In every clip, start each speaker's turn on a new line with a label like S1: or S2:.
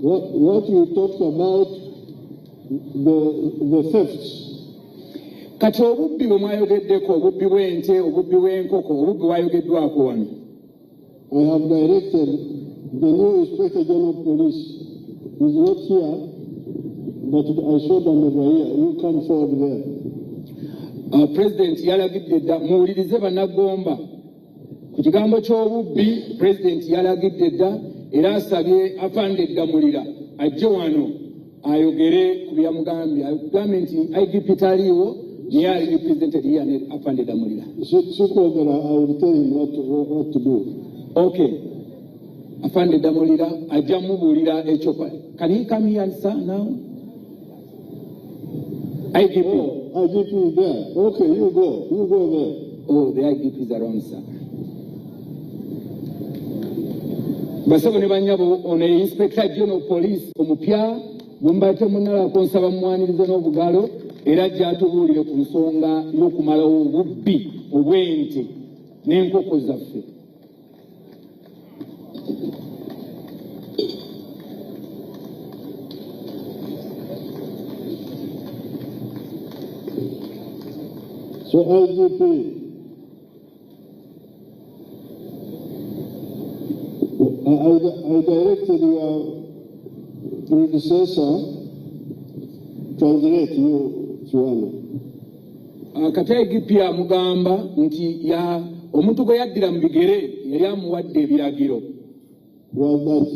S1: What you talked about, the thefts.
S2: Kati obubbi bwe mwayogeddeko obubbi bw'ente obubbi bw'enkoko obubbi bwayogeddwako wano.
S1: I have directed the new Inspector General of Police. He's not here, but I showed them over here. You come forward there.
S2: President yalagidde dda muwulirize bannagomba ku kigambo ky'obubbi. President yalagidde dda era asabye Afande Damulira ajje wano ayogere ku byamugambye. Agambye nti IGP taliiwo naye ali represented here ne Afande Damulira.
S1: I will tell him what to do.
S2: Okay. Afande Damulira ajja mubuulira ekyo. Can he come here sir now? IGP.
S1: Oh, IGP is there. Okay, you go there.
S2: Oh, the IGP is around, sir. Basabo ne banyabo on Inspector General of Police omupya gumbate munala konsaba mwanirize n'obugalo era jatubuulire ku nsonga y'okumalawo obubbi obw'ente n'enkoko zaffe.
S1: So IGP, I directed your predecessor translate you, Joanna.
S2: Kata IGP amugamba nti ya omuntu gwe yaddira mu bigere yali amuwadde ebiragiro.
S1: Was that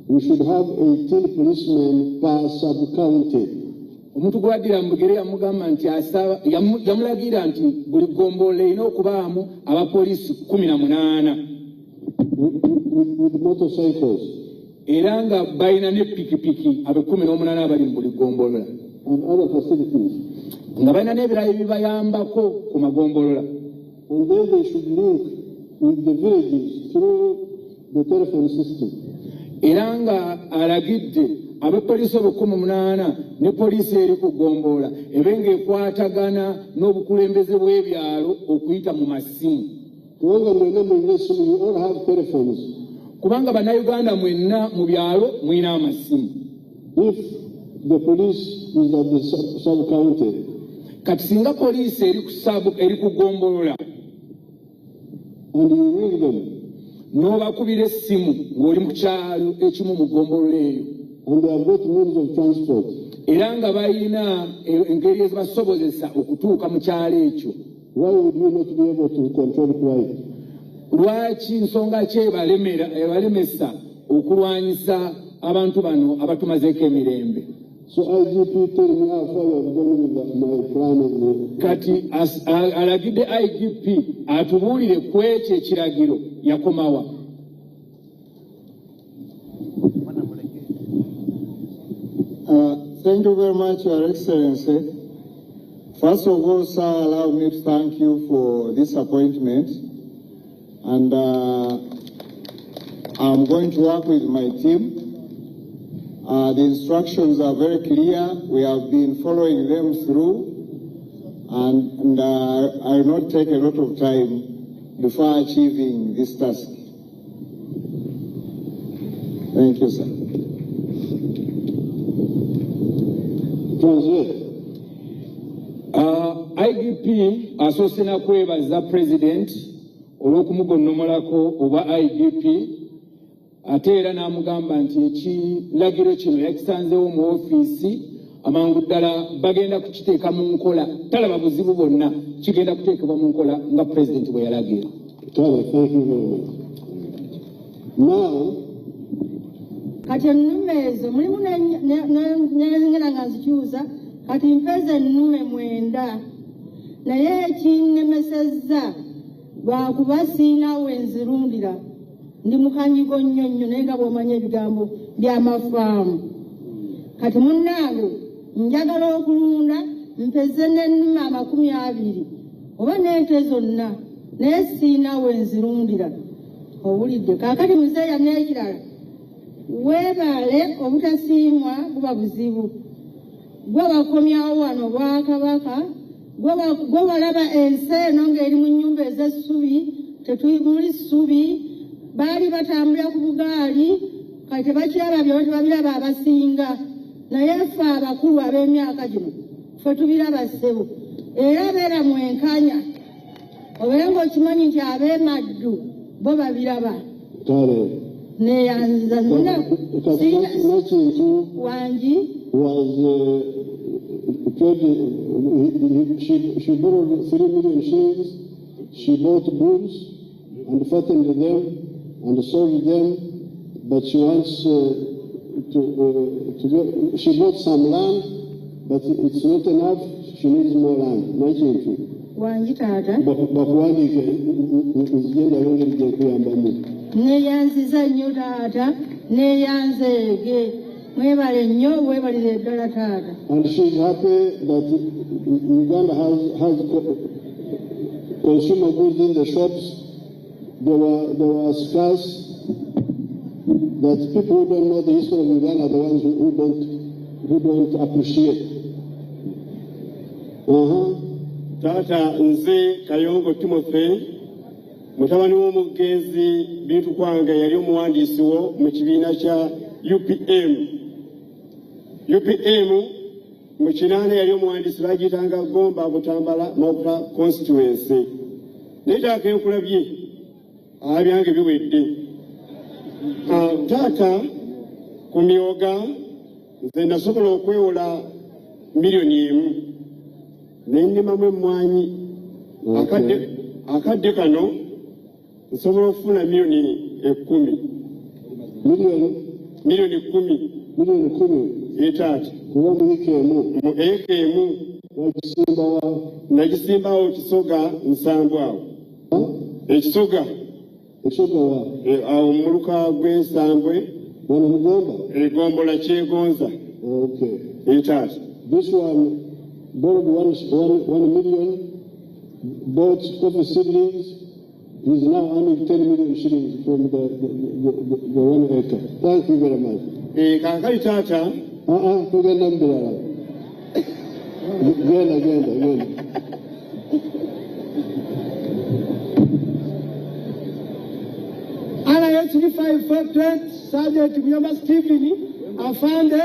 S1: we should have 18 policemen per sub-county.
S2: Omuntu gwe yaddira mu bigere yamugamba nti yamulagira nti buli ggombolola erina okubaamu abapoliisi 18
S1: with motorcycles.
S2: Era nga balina ne pikipiki abe 18 abali mu buli ggombolola.
S1: And other facilities.
S2: Nga balina n'ebirala ebibayambako ku magombolola.
S1: And then they should link with the villages through the telephone system.
S2: Era nga alagidde abapoliisi 18 ne poliisi eri ku ggombola ebenga ekwatagana n'obukulembeze bw'ebyalo okuyita mu masimu.
S1: You all have telephones.
S2: Kubanga bannayuganda mwenna mu byalo mwina amasimu.
S1: If the police is at the sub-county,
S2: kati singa poliisi eri ku ggombolola
S1: and you ring them,
S2: n'obakubira essimu ng'oli mu kyalo ekimu mu ggombolola eyo,
S1: and they have got means of transport,
S2: era nga balina engeri ezibasobozesa okutuuka mu kyalo ekyo,
S1: why would you not be able to control crime?
S2: Lwaki nsonga ki ebalemesa okulwanyisa abantu bano abatumazeeko emirembe?
S1: So IGP tell me how far you have gone with my plan.
S2: Kati alagidde IGP atubuulire ku ekyo ekiragiro yakomawa.
S3: Thank you very much, Your Excellency. First of all, sir, allow me to thank you for this appointment. And I'm going to work with my team. The instructions are very clear. We have been following them through. And I will not take a lot of time before achieving this task. Thank you, sir.
S1: Translate.
S2: IGP asosena kwebaza President olw'okumugonnomolako oba IGP ate era n'amugamba nti ekiragiro kino yakisanzeewo mu ofiisi amangu ddala bagenda kukiteeka mu nkola talaba buzibu bwonna kigenda kuteekebwa mu nkola nga President bwe yalagira.
S1: Thank you very much. Now,
S4: kati ennume ezo mulimu nengera nga nzikyusa kati mpeza ennume 9 naye ekinnemesezza lwakuba siina wenzirundira ndi mukanyigo nnyo naye nga bw'omanya ebigambo by'amafaamu. Kati munnange njagala okulunda mpeze n'ennume 20 oba n'ente zonna naye siina wenzirundira. Owulidde kaakati muzeeya n'ekirala weebale obutasiimwa buba buzibu. Gwe bakomyawo wano Bwakabaka, gwe balaba ensi eno ng'eri mu nnyumba ez'essubi, tetuli muli ssubi, baali batambula ku bugaali kati tebakiraba byo babiraba abasinga naye ffe abakulu ab'emyaka gino ffe tubiraba ssebo era beera mwenkanya obeere ng'okimanyi nti ab'emaddu bo babiraba
S1: kale
S4: neyanziza
S1: nakintu
S4: wangi
S1: was she borrowed 3 million shillings. She bought bulls and fattened them and sold them, but she wants she bought some land, but it's not enough. She needs more land. Nakintu
S4: wangi taata
S1: bakuwandiike nzigenda yongeri gyekuyambamu.
S4: neyanziza nnyo taata neyanzeege mwebale nnyo weebalire eddala taata.
S1: And she's happy that Uganda has consumer goods in the shops. There were scarce. That people who don't know the history of Uganda are the ones who don't appreciate.
S5: Tata nze Kayongo Timothy mutabani w'omugezi Bintu Kwange yali omuwandiisi wo mu kibiina kya UPM mu kinaana yali omuwandiisi bagiyitanga Gomba Butambala Mokra constituency. Naye taata enkulabye byange biwedde. Taata ku myoga nze nasobola okwewola miliyoni emu nendimamu emmwanyi akadde kano nsobola okufuna miliyoni 10. Miliyoni 10 taata
S1: kuba mu
S5: eka emu nagisimbawo Kisoga Nsambu awo Ekisoga awo muluka gw'Ensambwe
S1: wano Mugomba.
S5: Egombola Kyegonza.
S1: Okay.
S5: Taata
S1: This one borrowed 1 million, bought coffee seedlings. He's now earning 10 million shillings from the 1 acre. Thank you very much.
S5: Kaakali taata
S1: tugenda mbirala. Genda.
S6: RH5 Factory, Sergeant Muyamba Stephen, afande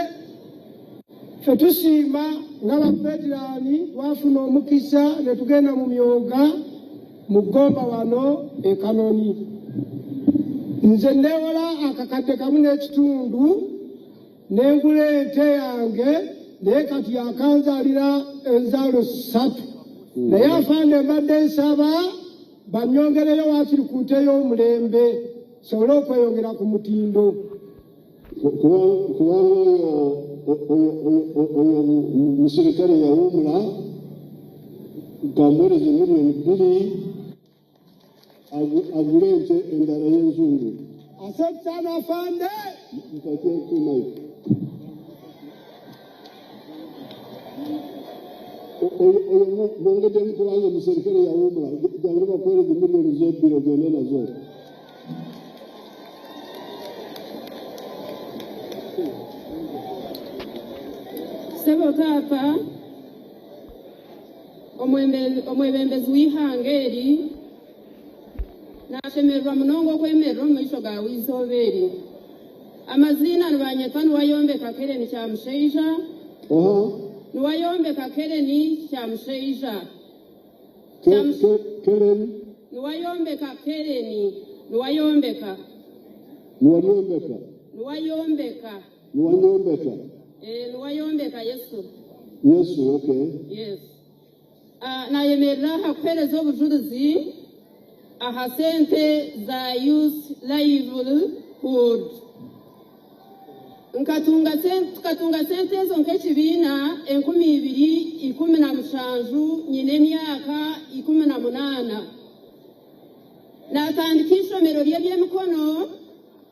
S6: fetusiima ng'abaveterani twafuna omukisa ne tugenda mu myoga mu Gomba wano e Kanoni. Nze neewola akakadde kamu n'ekitundu n'engula ente yange naye kati yakanzaalira enzaalo 3. Naye afande mbadde nsaba banyongereyo waakiri ku nte y'omulembe sobole okweyongera ku mutindo.
S1: Kubanga oyo musirikale yawumula gamuweereza miliyoni 2 agule ente endala y'enzungu.
S6: Asante sana afande.
S1: Mpatie kumayo. Oyo mwongedde kubanga musirikale yawumula jangu bakuweereza miliyoni z'ebbiri ogende nazo.
S7: Sebo taata omwebembezi w'ihanga eri nashemererwa munonga okwemerera omu maiso ga Wiizooba eri. Amazina nibanyeta Niwayombeka Keren Kyamushaija. Niwayombeka Keren Kyamushaija. Niwayombeka Keren. Niwayombeka Yesu.
S1: Okay.
S7: Yes. Nayemerera hakuheereza obujulizi aha sente za Youth Livelihood. Tukatunga sente ezo nk'ekibiina 2017 nyina emyaka 18. Natandika ishomero ly'ebyemikono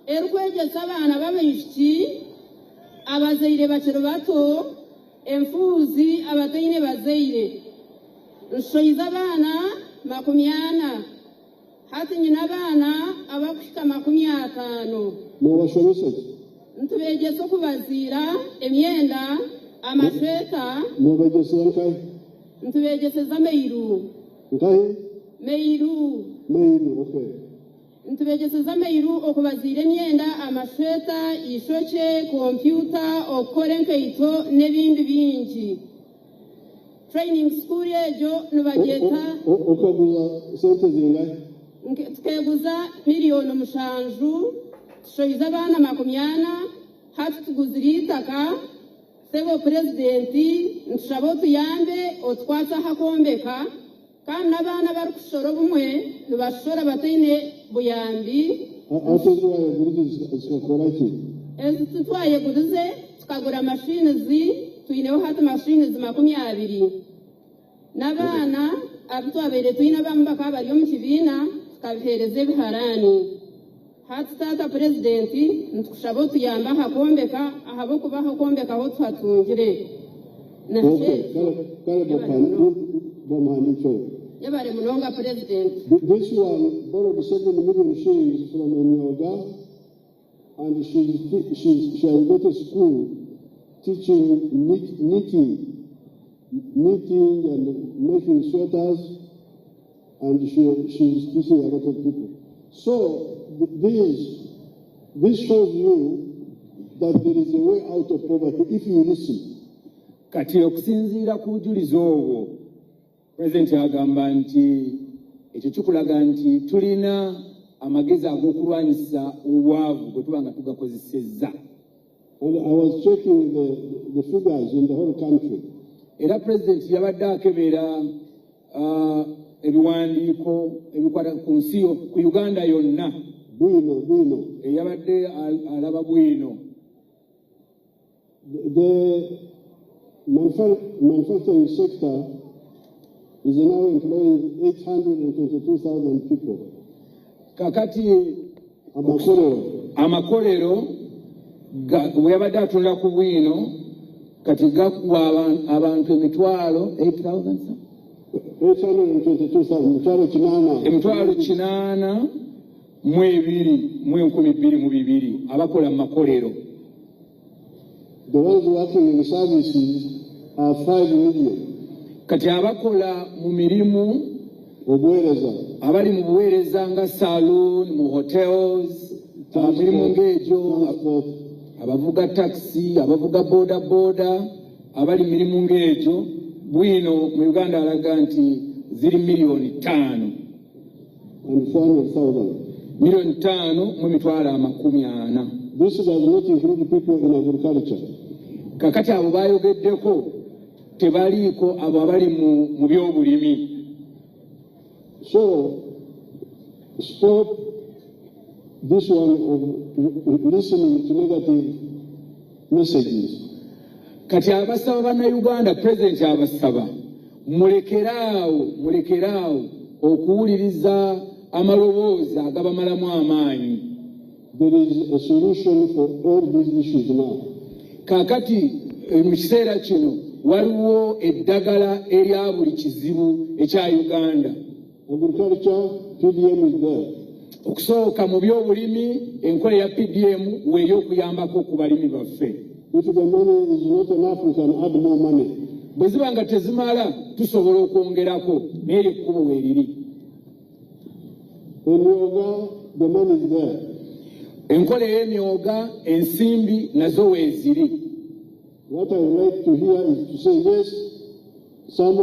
S7: erikwegyesa abaana b'abaishiki abazaire bakiri bato enfuuzi abataine bazaire. Nshoiza abaana 40 hati nyina abaana abakuhika 50.
S1: Mubashomesa ki?
S7: Ntubegyesa okubaziira emyenda amashweta.
S1: Mubegyesa nkahe?
S7: Ntubegyeseza meiru.
S1: Nkahe?
S7: Meiru.
S1: Okay.
S7: ntubegezeza amairu okubaziira emyenda amashweta ishoke kompyuta okukora enkaito n'ebindi bingi training school egyo nibageta
S1: okaguza sente zingahe
S7: tukeguza miliyoni 7 tushoize abaana 40 hati tuguzire itaka sebo presidenti ntushaba otuyambe otwatsa hakombeka kandi n'abaana barikushora obumwe nibashora bataine buyambi
S1: ate twayegurize zikakora ki
S7: ezi tutwayegurize tukagura mashinizi tuineho hati mashinizi 20 n'abaana abitwabaire tuine abamu bakaba bari omu kibiina tukabihereza ebiharani hati tata presidenti nitukushaba otuyambe hakombeka ahabw'okuba hakombeka aho tuhatungire
S1: kale bamuhandikyo
S7: yabare munonga president
S1: this one borrowed 7 million shillings from Emyoga and she has got a school teaching knitting and making sweaters, and she's teaching a lot of people. So this shows you that there is a way out of poverty if you listen.
S2: Kati okusinziira ku bujulizi obwo President agamba nti ekyo kikulaga nti tulina amagezi ag'okulwanyisa obwavu bwe tuba nga tugakozesezza.
S1: And I was checking the figures in the whole country.
S2: Era President yabadde akebera ebiwandiiko ebikwata ku nsi ku Uganda yonna.
S1: Bwino.
S2: Yabadde alaba bwino.
S1: The manufacturing sector is now employing 822,000 people.
S2: Kakati amakolero we yabadde atunda ku bwino kati gakuwa abantu emitwalo 8,000 emitwalo 8 mu 22 abakola mu makolero.
S1: The ones working in services are 5 million.
S2: Kati abakola mu mirimu
S1: obuweereza
S2: abali mu buweereza nga saloon mu hotels mirimu ng'egyo abavuga taxi abavuga boda abali mirimu ng'egyo bwino mu Uganda alaga nti ziri miliyoni 5 miliyoni 5 mu mitwalo 40.
S1: This does not include people in agriculture.
S2: Kakati abo bayogeddeko tebaliiko abo abali mu byobulimi.
S1: So stop this one of listening to negative messages.
S2: Kati abasaba bannayuganda President abasaba mulekeraawo okuwuliriza amaloboozi agabamalamu amaanyi.
S1: There is a solution for all these issues now.
S2: Kakati mu kiseera kino waliwo eddagala erya buli kizibu ekya Uganda.
S1: Agriculture, PDM is there.
S2: Okusooka mu byobulimi enkola ya PDM wey'okuyambako ku balimi baffe.
S1: If the money is not enough, we can add more money.
S2: Bwe ziba nga tezimala tusobola okwongerako naye ekkubo weeriri.
S1: In Yoga, the money is there.
S2: Enkola ey'emyoga ensimbi nazo weeziri.
S1: What I would like to hear is to say, yes, some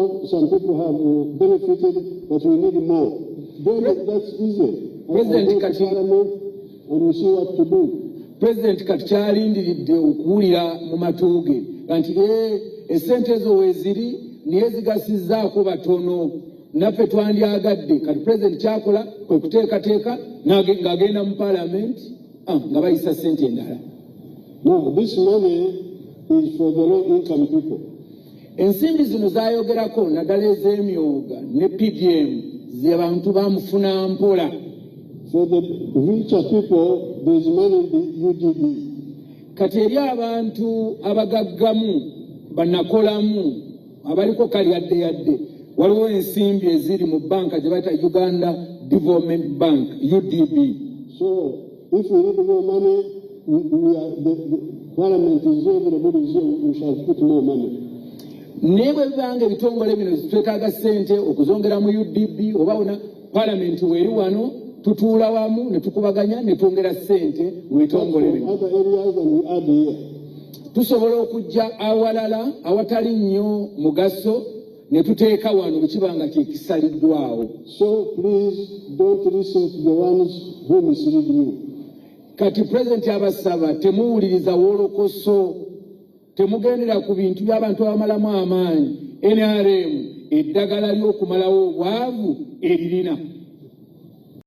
S1: people have benefited, but we need more. That's easy.
S2: President Kati,
S1: and we see what to do.
S2: President Kati kyalindiridde okuwulira mu matuuge nti essente ezo weeziri niye zigasizzaako batono naffe twandyagadde. Kati President kyakola kwe kuteekateeka ng'agenda mu Parliament nga bayisa ssente endala.
S1: Now, this money is for the low-income people.
S2: Ensimbi zino zaayogerako naddala ez'emyoga ne PDM ze bantu bamufuna mpola.
S1: For the richer people, there is money in the UDB.
S2: Kati eri abantu abagaggamu bannakolamu abaliko kalyadde waliwo ensimbi eziri mu banka gye bayita Uganda Development Bank UDB.
S1: So if we need more money, the Parliament is here, everybody is here, we shall put more money.
S2: Naye bwe bibanga ebitongole bino twetaaga ssente okuzongera mu UDB oba wona Parliament weri wano tutuula wamu ne tukubaganya ne twongera ssente mu bitongole bino.
S1: Other areas and we add here.
S2: Tusobola okujja awalala awatali nnyo mugaso ne tuteeka wano bwe kiba nga kyekisaliddwawo.
S1: So please don't listen to the ones who mislead you.
S2: Kati Pulezidenti abasaba temuwuliriza wolokoso, temugendera ku bintu by'abantu abamalamu amaanyi. NRM eddagala ly'okumalawo obwavu eririna.